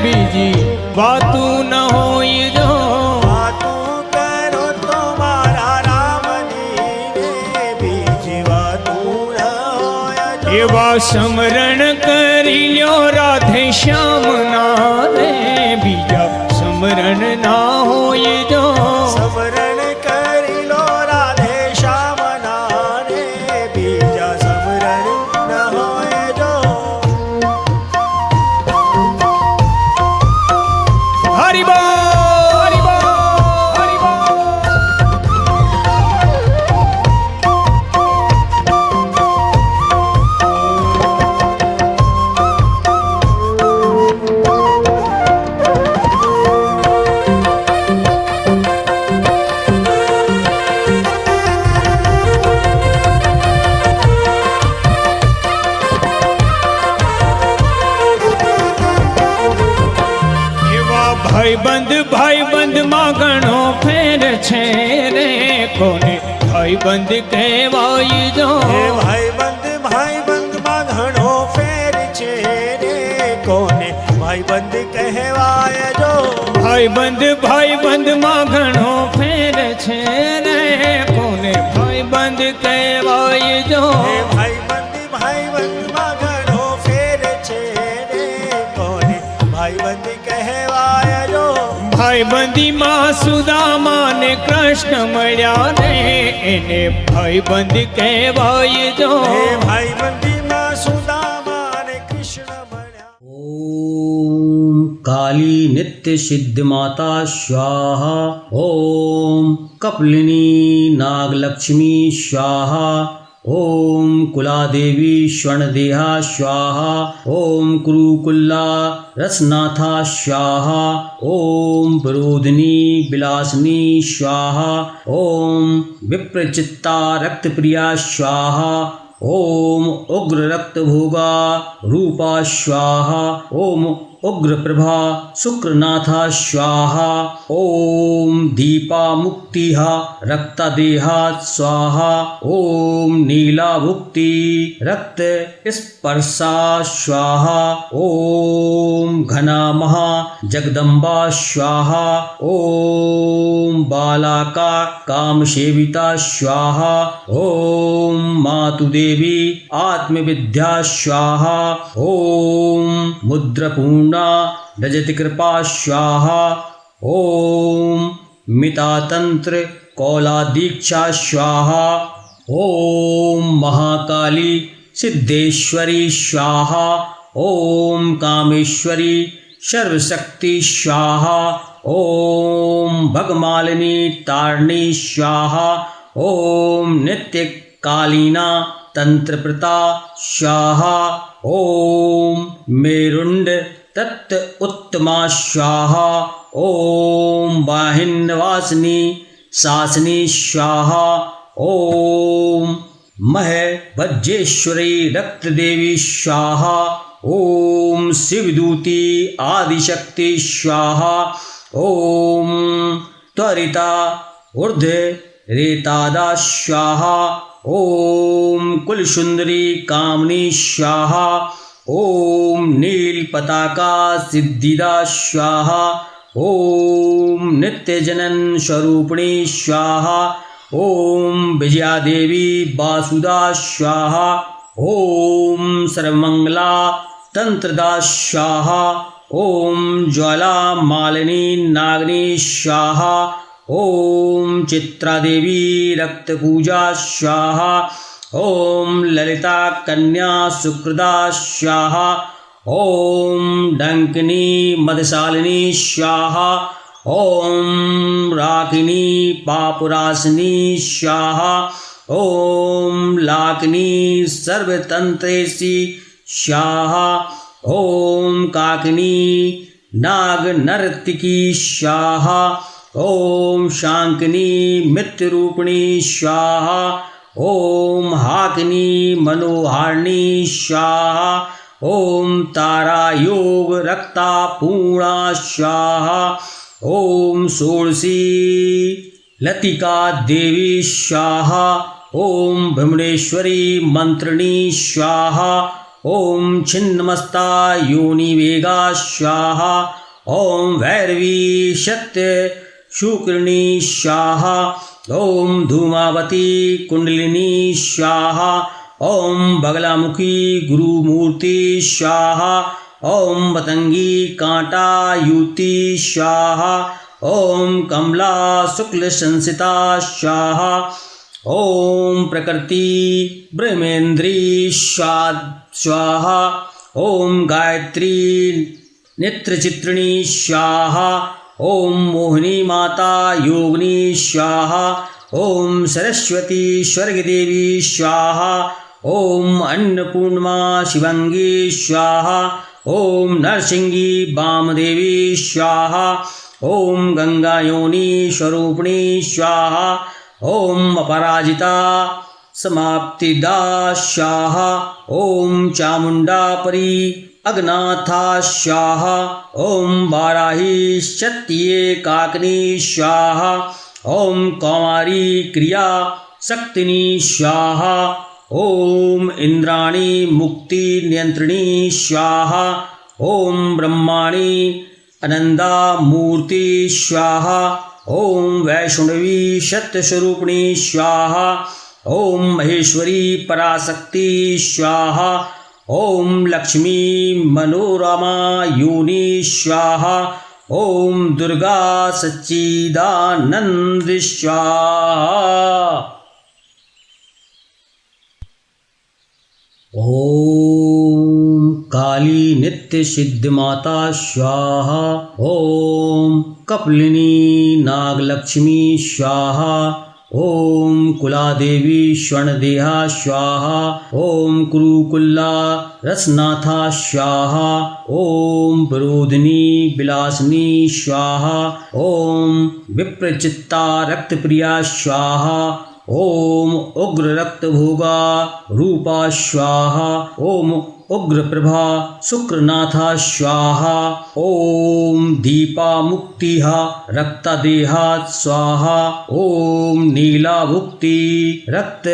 બીજી વાતું ન હોય જો વાતું કરો તો મારા રામની રે બીજી વાતું ન હોય જો એવા સમરણ કરી લ્યો રાધે શ્યામ ના રે બીજા સમરણ ના હોય જો સમરણ કરી લો રાધે શ્યામના રે બીજા સમરણ ન હોય જો હરિ બોલ હરિ બોલ હરિ બોલ એવા ભાઈબંધ માં ઘણો ફેર છે રે કોને ભાઈબંધ કહેવાય જો હે ભાઈબંધ માં ઘણો ફેર છે રે કોને ભાઈબંધ કહેવાય જો ભાઈબંધ માં ઘણો ફેર છે રે કોને ભાઈબંધ કહેવાય જો હે ભાઈબંધ માં ઘણો ફેર છે રે કોને ભાઈબંધ કહેવાય જો ભાઈબંધીમાં સુદામા ને કૃષ્ણ મળ્યા રે એને ભાઈબંધ કહેવાય જો હે ભાઈબંધીમાં સુદામા ને કૃષ્ણ મળ્યા ॐ काली नित्य सिद्ध माता स्वाहा ॐ कपलिनी नागलक्ष्मी स्वाहा ॐ कुलादेवी स्वर्णदेहा स्वाहा ॐ कुरुकुल्ला रसनाथा स्वाहा ॐ विरोधिनी विलासिनी स्वाहा ॐ विप्रचित्ता रक्तप्रिया स्वाहा ॐ उग्ररक्तभोगा रूपा स्वाहा ॐ उग्रप्रभा शुक्रनाथा स्वाहा ॐ दीपा मुक्तिः रक्तदेहा स्वाहा ॐ नीला मुक्ति रक्त स्पर्शा स्वाहा ॐ घना महा जगदम्बा स्वाहा ॐ बालाका कामसेविता स्वाहा ॐ मातुदेवी आत्मविद्या स्वाहा ॐ मुद्रपूर्णा रजतकृपा स्वाहा ॐ मितातंत्र कौलादीक्षा स्वाहा ॐ महाकाली सिद्धेश्वरी स्वाहा ॐ कामेश्वरी सर्वशक्ति स्वाहा ॐ भगमालिनी तारिणी स्वाहा ॐ नित्यकालीना तंत्रप्रता स्वाहा ॐ मेरुंड तत्त उत्तमा स्वाहा ॐ वाहिन्वासिनी शासनी स्वाहा ॐ मह वज्रेश्वरी रक्तदेवी स्वाहा ॐ शिवदूती आदिशक्ति स्वाहा ॐ त्वरिता ऊर्ध रेतादा स्वाहा ॐ कुलसुंदरी कामनी स्वाहा ॐ नीलपताका सिद्धिदा स्वाहा ॐ नित्यजनन स्वरूपिणी स्वाहा ॐ विजयादेवी वासुदा स्वाहा ॐ सर्वमंगला तंत्रदा स्वाहा ॐ ज्वाला मालिनी नागिनी स्वाहा ॐ चित्रादेवी रक्तपूजा स्वाहा ॐ ललिता कन्या सुकृदा स्वाहा ॐ डंकिनी मदशालिनी स्वाहा ॐ राकिनी पापुरासिनी स्वाहा ॐ लाकिनी सर्वतंत्रेसी स्वाहा ॐ काकिनी नागनर्तिकी स्वाहा ॐ शांकिनी मित्ररूपिणी स्वाहा ॐ हाकिनी मनोहारिणी स्वाहा ॐ तारा योग रक्ता पूर्णा स्वाहा ॐ षोडशी लतिका देवी स्वाहा ॐ भ्रमणेश्वरी मंत्रिणी स्वाहा ॐ छिन्नमस्ता योनिवेगा स्वाहा ॐ भैरवी सत्य शुक्रिणी स्वाहा ॐ धूमावती कुंडलिनी स्वाहा ॐ बगलामुखी गुरुमूर्ति स्वाहा ॐ मतंगी कांटा युति स्वाहा ॐ कमला शुक्ल संसिता स्वाहा ॐ प्रकृति ब्रह्मेन्द्री स्वाहा ॐ गायत्री नेत्रचित्रिणी स्वाहा ॐ मोहिनी माता योगिनी स्वाहा ॐ सरस्वती स्वर्गदेवी स्वाहा ॐ अन्नपूर्णा शिवंगी स्वाहा ॐ नरसिंगी वामदेवी स्वाहा ॐ गंगायोनि स्वरूपिणी स्वाहा ॐ अपराजिता समाप्तिदा स्वाहा ॐ चामुंडापरी अग्नाथा स्वाहा ॐ वाराही सत्ये काकनी स्वाहा ॐ कौमारी क्रिया शक्तिनी स्वाहा ॐ इंद्राणी मुक्ति नियंत्रिणी स्वाहा ॐ ब्रह्माणी अनंदा मूर्ति स्वाहा ॐ वैष्णवी सत्यस्वरूपिणी स्वाहा ॐ महेश्वरी पराशक्ति स्वाहा ॐ लक्ष्मी मनोरमा योनि स्वाहा ॐ दुर्गा सच्चिदानंद स्वाहा। ॐ काली नित्य सिद्ध माता स्वाहा ॐ कपलिनी नागलक्ष्मी स्वाहा ॐ कुलादेवी स्वर्णदेहा स्वाहा ॐ कुरुकुल्ला रसनाथा स्वाहा ॐ विरोधिनी विलासिनी स्वाहा ॐ विप्रचित्ता रक्तप्रिया स्वाहा ॐ उग्ररक्तभोगा रूपा स्वाहा ॐ उग्रप्रभा शुक्रनाथा स्वाहा ॐ दीपा मुक्तिः रक्तदेहात् स्वाहा ॐ नीला मुक्ति रक्त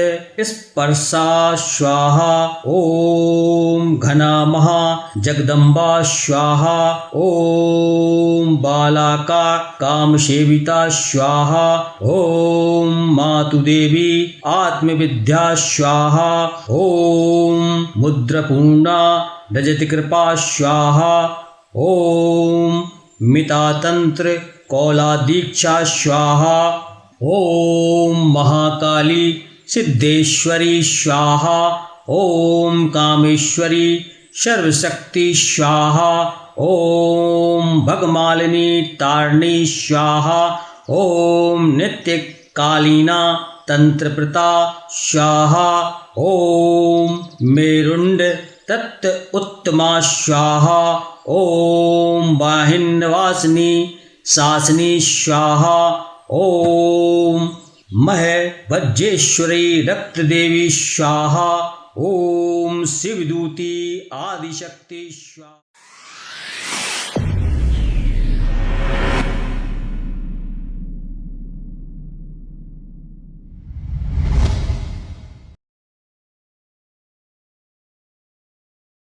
स्पर्शा स्वाहा ॐ घना महा जगदम्बा स्वाहा ॐ बालाका कामसेविता स्वाहा ॐ मातुदेवी आत्मविद्या स्वाहा ॐ मुद्रपूर्णा रजतकृपा स्वाहा ॐ मितातंत्र कौलादीक्षा स्वाहा ॐ महाकाली सिद्धेश्वरी स्वाहा ॐ कामेश्वरी सर्वशक्ति स्वाहा ॐ भगमालिनी तारिणी स्वाहा ॐ नित्यकालीना तंत्रप्रता स्वाहा ॐ मेरुंड तत्त उत्तमा स्वाहा ॐ वाहिन्यवासिनी शासनी स्वाहा ॐ मह वज्रेश्वरी रक्तदेवी स्वाहा ॐ शिवदूती आदिशक्ति स्वाहा।